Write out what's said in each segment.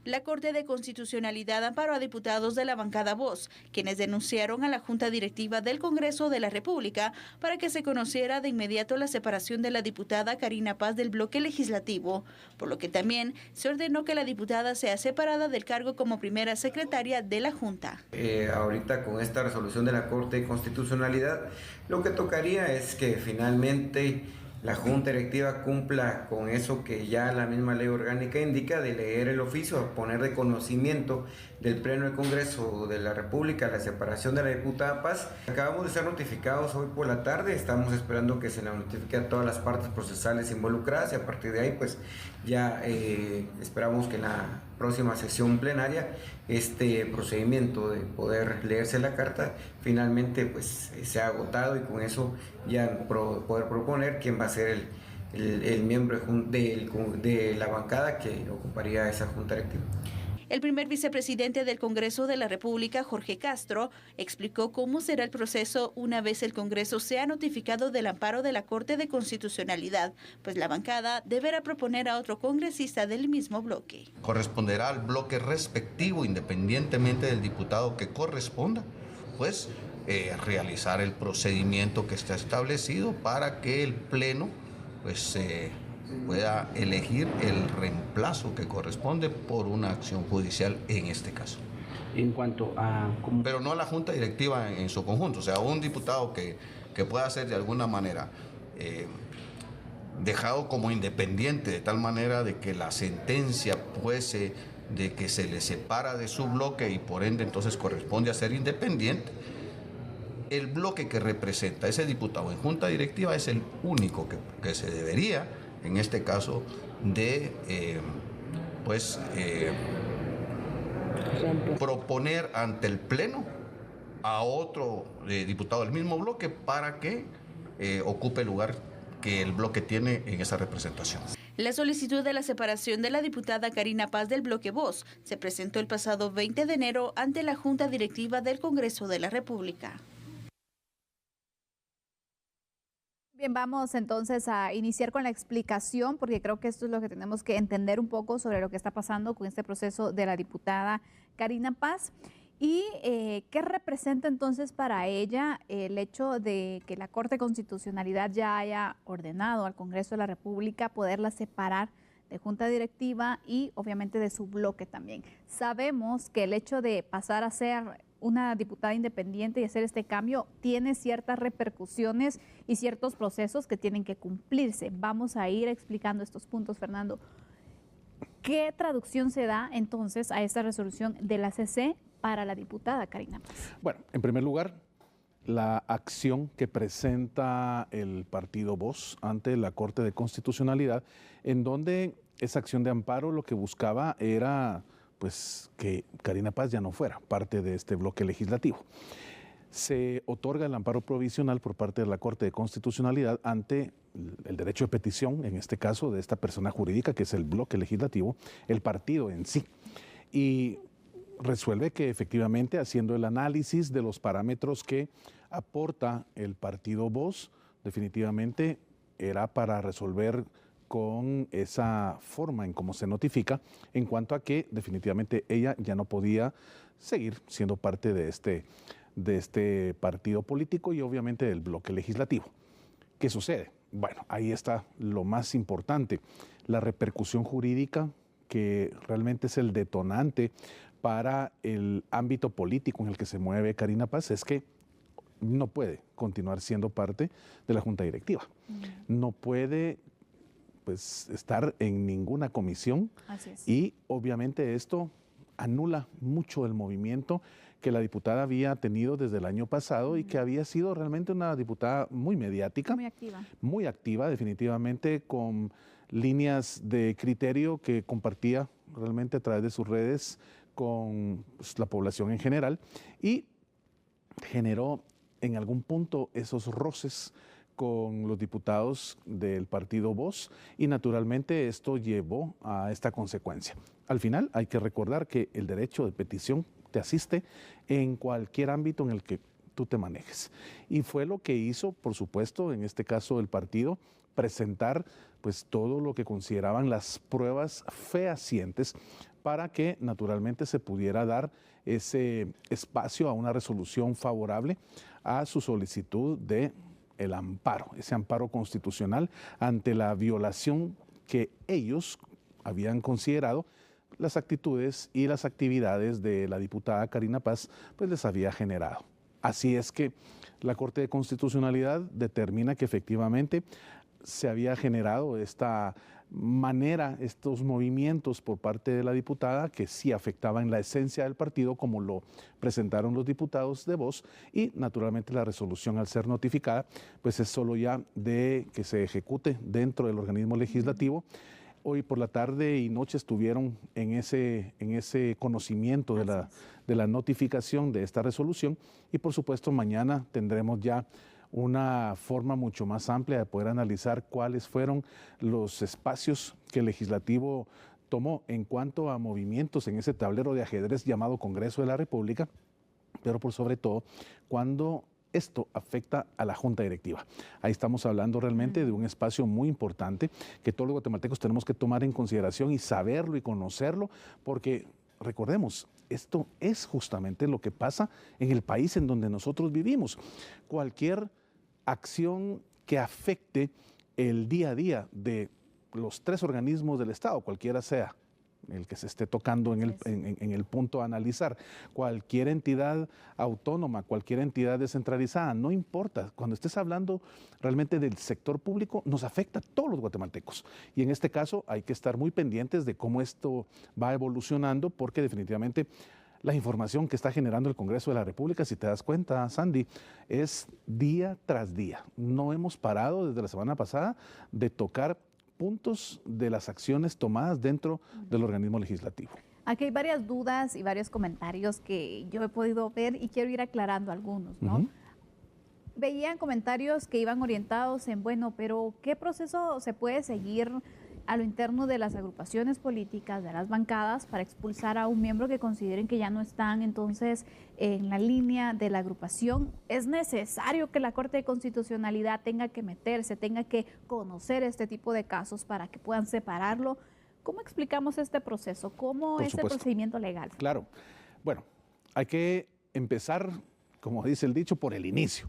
La Corte de Constitucionalidad amparó a diputados de la bancada Voz, quienes denunciaron a la Junta Directiva del Congreso de la República para que se conociera de inmediato la separación de la diputada Karina Paz del bloque legislativo, por lo que también se ordenó que la diputada sea separada del cargo como primera secretaria de la Junta. Ahorita con esta resolución de la Corte de Constitucionalidad, lo que tocaría es que finalmente la Junta Directiva cumpla con eso que ya la misma ley orgánica indica, de leer el oficio, poner de conocimiento del Pleno del Congreso de la República la separación de la diputada Paz. Acabamos de ser notificados hoy por la tarde, estamos esperando que se la notifique a todas las partes procesales involucradas y a partir de ahí pues ya esperamos que en la próxima sesión plenaria este procedimiento de poder leerse la carta finalmente pues se ha agotado y con eso ya poder proponer quién va a ser el miembro de la bancada que ocuparía esa junta directiva. El primer vicepresidente del Congreso de la República, Jorge Castro, explicó cómo será el proceso una vez el Congreso sea notificado del amparo de la Corte de Constitucionalidad, pues la bancada deberá proponer a otro congresista del mismo bloque. Corresponderá al bloque respectivo, independientemente del diputado que corresponda, pues realizar el procedimiento que está establecido para que el Pleno pues pueda elegir el reemplazo que corresponde por una acción judicial en este caso. En cuanto a... Pero no a la Junta Directiva en su conjunto, o sea, un diputado que pueda ser de alguna manera dejado como independiente, de tal manera de que la sentencia fuese de que se le separa de su bloque y por ende entonces corresponde a ser independiente. El bloque que representa ese diputado en Junta Directiva es el único que se debería, en este caso, de proponer ante el Pleno a otro diputado del mismo bloque para que ocupe el lugar que el bloque tiene en esa representación. La solicitud de la separación de la diputada Karina Paz del bloque Voz se presentó el pasado 20 de enero ante la Junta Directiva del Congreso de la República. Bien, vamos entonces a iniciar con la explicación, porque creo que esto es lo que tenemos que entender un poco sobre lo que está pasando con este proceso de la diputada Karina Paz. ¿Y qué representa entonces para ella el hecho de que la Corte de Constitucionalidad ya haya ordenado al Congreso de la República poderla separar de Junta Directiva y obviamente de su bloque también? Sabemos que el hecho de pasar a ser una diputada independiente y hacer este cambio tiene ciertas repercusiones y ciertos procesos que tienen que cumplirse. Vamos a ir explicando estos puntos, Fernando. ¿Qué traducción se da entonces a esta resolución de la CC para la diputada Karina Paz? Bueno, en primer lugar, la acción que presenta el partido Voz ante la Corte de Constitucionalidad, en donde esa acción de amparo lo que buscaba era pues que Karina Paz ya no fuera parte de este bloque legislativo. Se otorga el amparo provisional por parte de la Corte de Constitucionalidad ante el derecho de petición, en este caso de esta persona jurídica que es el bloque legislativo, el partido en sí. Y resuelve que efectivamente, haciendo el análisis de los parámetros que aporta el partido Voz, definitivamente era para resolver con esa forma en cómo se notifica, en cuanto a que definitivamente ella ya no podía seguir siendo parte de este partido político y obviamente del bloque legislativo. ¿Qué sucede? Bueno, ahí está lo más importante, la repercusión jurídica que realmente es el detonante para el ámbito político en el que se mueve Karina Paz, es que no puede continuar siendo parte de la Junta Directiva. No puede pues estar en ninguna comisión. Así es. Y obviamente esto anula mucho el movimiento que la diputada había tenido desde el año pasado y que había sido realmente una diputada muy mediática, muy activa definitivamente, con líneas de criterio que compartía realmente a través de sus redes con pues, la población en general, y generó en algún punto esos roces con los diputados del partido Voz y naturalmente esto llevó a esta consecuencia. Al final hay que recordar que el derecho de petición te asiste en cualquier ámbito en el que tú te manejes. Y fue lo que hizo, por supuesto, en este caso el partido, presentar pues todo lo que consideraban las pruebas fehacientes para que naturalmente se pudiera dar ese espacio a una resolución favorable a su solicitud de el amparo, ese amparo constitucional ante la violación que ellos habían considerado las actitudes y las actividades de la diputada Karina Paz pues les había generado. Así es que la Corte de Constitucionalidad determina que efectivamente se había generado esta manera, estos movimientos por parte de la diputada que sí afectaban la esencia del partido como lo presentaron los diputados de Voz, y naturalmente la resolución al ser notificada pues es solo ya de que se ejecute dentro del organismo legislativo. Hoy por la tarde y noche estuvieron en ese conocimiento de la notificación de esta resolución, y por supuesto mañana tendremos ya una forma mucho más amplia de poder analizar cuáles fueron los espacios que el legislativo tomó en cuanto a movimientos en ese tablero de ajedrez llamado Congreso de la República, pero por sobre todo cuando esto afecta a la Junta Directiva. Ahí estamos hablando realmente de un espacio muy importante que todos los guatemaltecos tenemos que tomar en consideración y saberlo y conocerlo, porque recordemos, esto es justamente lo que pasa en el país en donde nosotros vivimos. Cualquier acción que afecte el día a día de los tres organismos del Estado, cualquiera sea el que se esté tocando en el punto a analizar, cualquier entidad autónoma, cualquier entidad descentralizada, no importa, cuando estés hablando realmente del sector público, nos afecta a todos los guatemaltecos. Y en este caso hay que estar muy pendientes de cómo esto va evolucionando, porque definitivamente la información que está generando el Congreso de la República, si te das cuenta, Sandy, es día tras día. No hemos parado desde la semana pasada de tocar puntos de las acciones tomadas dentro del organismo legislativo. Aquí hay varias dudas y varios comentarios que yo he podido ver y quiero ir aclarando algunos, ¿no? Veían comentarios que iban orientados en, bueno, pero ¿qué proceso se puede seguir a lo interno de las agrupaciones políticas, de las bancadas, para expulsar a un miembro que consideren que ya no están entonces en la línea de la agrupación? ¿Es necesario que la Corte de Constitucionalidad tenga que meterse, tenga que conocer este tipo de casos para que puedan separarlo? ¿Cómo explicamos este proceso? ¿Cómo es el procedimiento legal? Claro. Bueno, hay que empezar, como dice el dicho, por el inicio.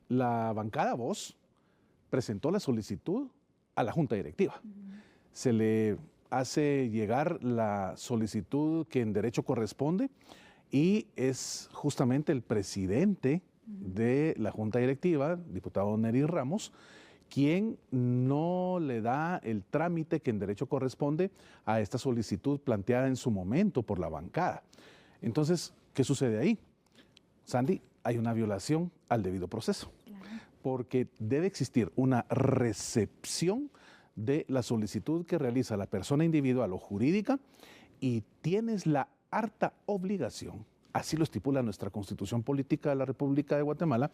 La bancada Voz presentó la solicitud a la Junta Directiva. Se le hace llegar la solicitud que en derecho corresponde y es justamente el presidente de la Junta Directiva, diputado Nery Ramos, quien no le da el trámite que en derecho corresponde a esta solicitud planteada en su momento por la bancada. Entonces, ¿qué sucede ahí? Sandy, hay una violación al debido proceso, porque debe existir una recepción de la solicitud que realiza la persona individual o jurídica, y tienes la harta obligación, así lo estipula nuestra Constitución Política de la República de Guatemala,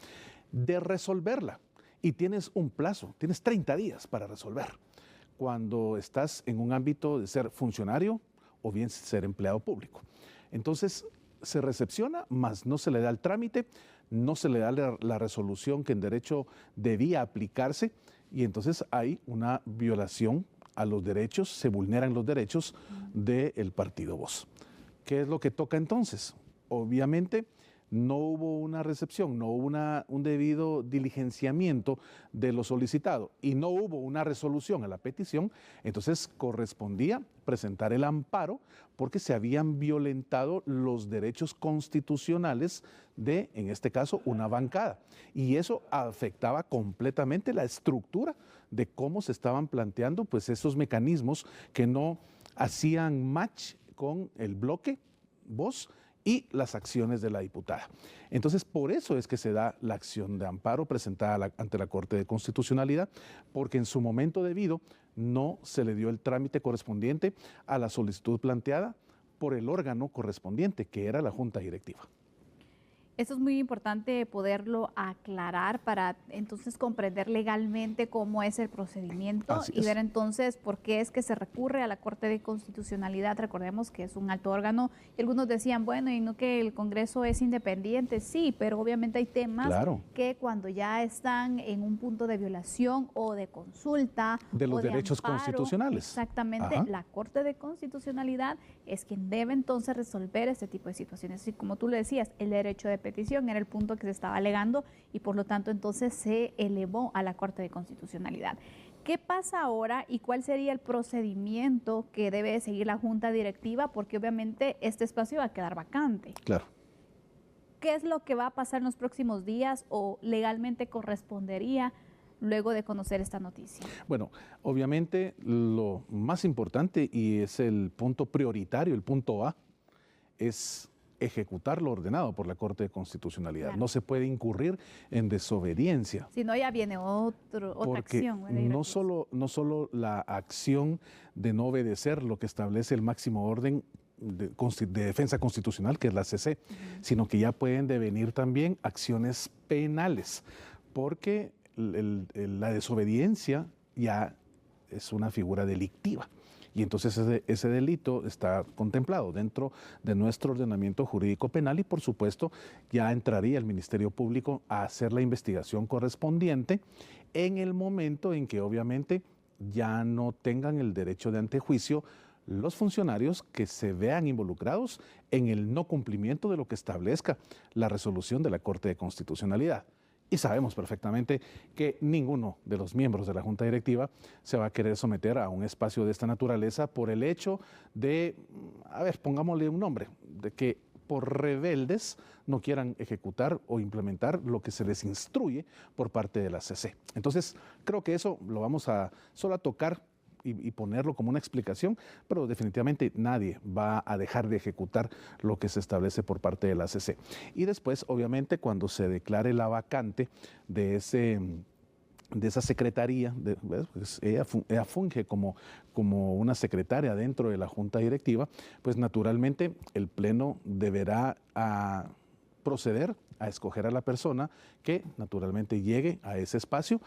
de resolverla. Y tienes un plazo, tienes 30 días para resolver, cuando estás en un ámbito de ser funcionario o bien ser empleado público. Entonces, se recepciona, mas no se le da el trámite, no se le da la resolución que en derecho debía aplicarse, y entonces hay una violación a los derechos, se vulneran los derechos del partido Voz. ¿Qué es lo que toca entonces? Obviamente no hubo una recepción, no hubo un debido diligenciamiento de lo solicitado y no hubo una resolución a la petición, entonces correspondía presentar el amparo porque se habían violentado los derechos constitucionales de, en este caso, una bancada. Y eso afectaba completamente la estructura de cómo se estaban planteando pues esos mecanismos que no hacían match con el bloque Voz y las acciones de la diputada. Entonces, por eso es que se da la acción de amparo presentada ante la Corte de Constitucionalidad, porque en su momento debido no se le dio el trámite correspondiente a la solicitud planteada por el órgano correspondiente, que era la Junta Directiva. Eso es muy importante poderlo aclarar para entonces comprender legalmente cómo es el procedimiento Así y es. ver entonces por qué es que se recurre a la Corte de Constitucionalidad. Recordemos que es un alto órgano y algunos decían, bueno, y no que el Congreso es independiente. Sí, pero obviamente hay temas Claro. que cuando ya están en un punto de violación o de consulta De los o derechos amparo, constitucionales. exactamente, Ajá. la Corte de Constitucionalidad es quien debe entonces resolver este tipo de situaciones. Y como tú le decías, el derecho de petición era el punto que se estaba alegando y por lo tanto entonces se elevó a la Corte de Constitucionalidad. ¿Qué pasa ahora y cuál sería el procedimiento que debe seguir la Junta Directiva? Porque obviamente este espacio va a quedar vacante. Claro. ¿Qué es lo que va a pasar en los próximos días o legalmente correspondería luego de conocer esta noticia? Bueno, obviamente lo más importante y es el punto prioritario, el punto A, es ejecutar lo ordenado por la Corte de Constitucionalidad. Claro. No se puede incurrir en desobediencia. Si no, ya viene otra Porque acción. ¿Verdad? no solo la acción de no obedecer lo que establece el máximo orden de defensa constitucional, que es la CC, sino que ya pueden devenir también acciones penales, porque la desobediencia ya es una figura delictiva. Y entonces ese delito está contemplado dentro de nuestro ordenamiento jurídico penal y por supuesto ya entraría el Ministerio Público a hacer la investigación correspondiente en el momento en que obviamente ya no tengan el derecho de antejuicio los funcionarios que se vean involucrados en el no cumplimiento de lo que establezca la resolución de la Corte de Constitucionalidad. Y sabemos perfectamente que ninguno de los miembros de la Junta Directiva se va a querer someter a un espacio de esta naturaleza por el hecho de, a ver, pongámosle un nombre, de que por rebeldes no quieran ejecutar o implementar lo que se les instruye por parte de la CC. Entonces, creo que eso lo vamos a solo a tocar y ponerlo como una explicación, pero definitivamente nadie va a dejar de ejecutar lo que se establece por parte de la CC. Y después, obviamente, cuando se declare la vacante de esa secretaría, pues ella funge como una secretaria dentro de la Junta Directiva, pues naturalmente el Pleno deberá proceder a escoger a la persona que naturalmente llegue a ese espacio,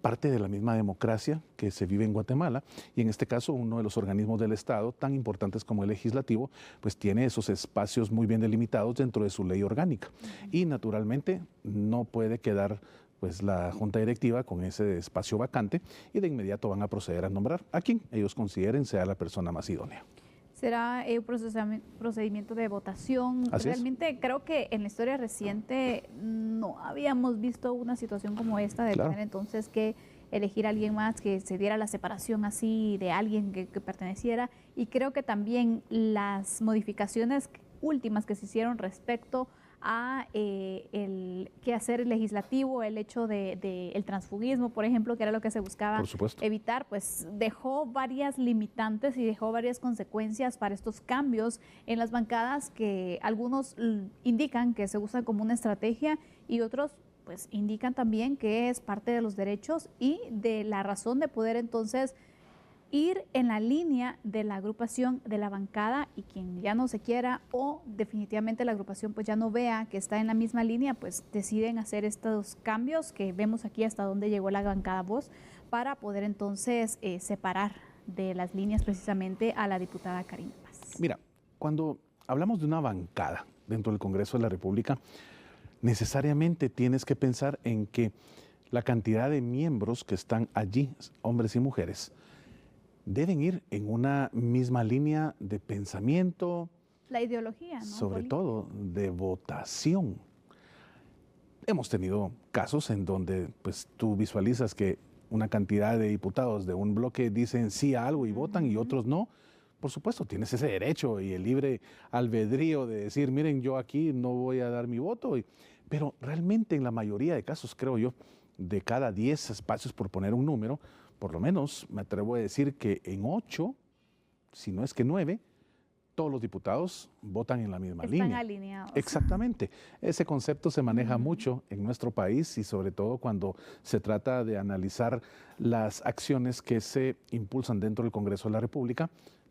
parte de la misma democracia que se vive en Guatemala, y en este caso uno de los organismos del Estado, tan importantes como el legislativo, pues tiene esos espacios muy bien delimitados dentro de su ley orgánica. Y naturalmente no puede quedar pues la Junta Directiva con ese espacio vacante y de inmediato van a proceder a nombrar a quien ellos consideren sea la persona más idónea. Será un procedimiento de votación. Así es. Realmente creo que en la historia reciente no habíamos visto una situación como esta de Claro. tener entonces que elegir a alguien más, que se diera la separación así de alguien que perteneciera. Y creo que también las modificaciones últimas que se hicieron respecto a el quehacer legislativo, el hecho de el transfugismo, por ejemplo, que era lo que se buscaba Por supuesto. evitar, pues dejó varias limitantes y dejó varias consecuencias para estos cambios en las bancadas que algunos indican que se usan como una estrategia y otros pues indican también que es parte de los derechos y de la razón de poder entonces ir en la línea de la agrupación de la bancada, y quien ya no se quiera o definitivamente la agrupación pues ya no vea que está en la misma línea, pues deciden hacer estos cambios que vemos aquí hasta donde llegó la bancada Voz para poder entonces separar de las líneas precisamente a la diputada Karina Paz. Mira, cuando hablamos de una bancada dentro del Congreso de la República, necesariamente tienes que pensar en que la cantidad de miembros que están allí, hombres y mujeres, deben ir en una misma línea de pensamiento, La ideología, ¿no? sobre Política. todo de votación. Hemos tenido casos en donde pues, tú visualizas que una cantidad de diputados de un bloque dicen sí a algo y votan y otros no. Por supuesto, tienes ese derecho y el libre albedrío de decir, miren, yo aquí no voy a dar mi voto. Pero realmente en la mayoría de casos, creo yo, de cada 10 espacios, por poner un número, por lo menos me atrevo a decir que en 8, si no es que 9, todos los diputados votan en la misma Están línea. alineados. Exactamente. Ese concepto se maneja mucho en nuestro país y sobre todo cuando se trata de analizar las acciones que se impulsan dentro del Congreso de la República,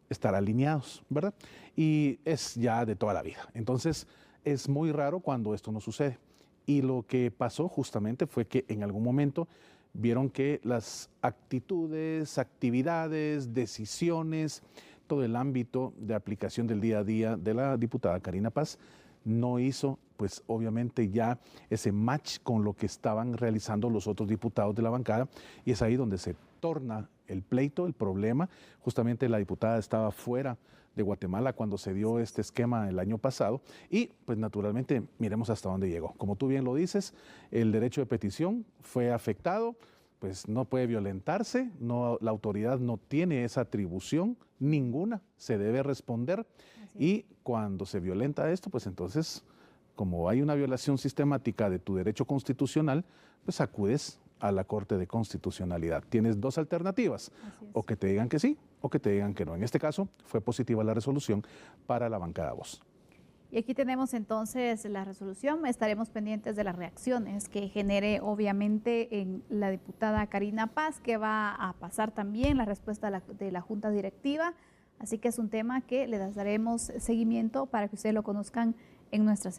estar alineados, ¿verdad? Y es ya de toda la vida. Entonces, es muy raro cuando esto no sucede. Y lo que pasó justamente fue que en algún momento vieron que las actitudes, actividades, decisiones, todo el ámbito de aplicación del día a día de la diputada Karina Paz no hizo, pues obviamente ya ese match con lo que estaban realizando los otros diputados de la bancada, y es ahí donde se torna el pleito, el problema. Justamente la diputada estaba fuera de Guatemala cuando se dio este esquema el año pasado y pues naturalmente miremos hasta dónde llegó. Como tú bien lo dices, el derecho de petición fue afectado, pues no puede violentarse, no, la autoridad no tiene esa atribución, ninguna, se debe responder. Y cuando se violenta esto, pues entonces, como hay una violación sistemática de tu derecho constitucional, pues acudes a la Corte de Constitucionalidad. Tienes dos alternativas, o que te digan que sí o que te digan que no. En este caso, fue positiva la resolución para la bancada Voz. Y aquí tenemos entonces la resolución. Estaremos pendientes de las reacciones que genere obviamente en la diputada Karina Paz, que va a pasar también la respuesta de la Junta Directiva. Así que es un tema que le daremos seguimiento para que ustedes lo conozcan en nuestras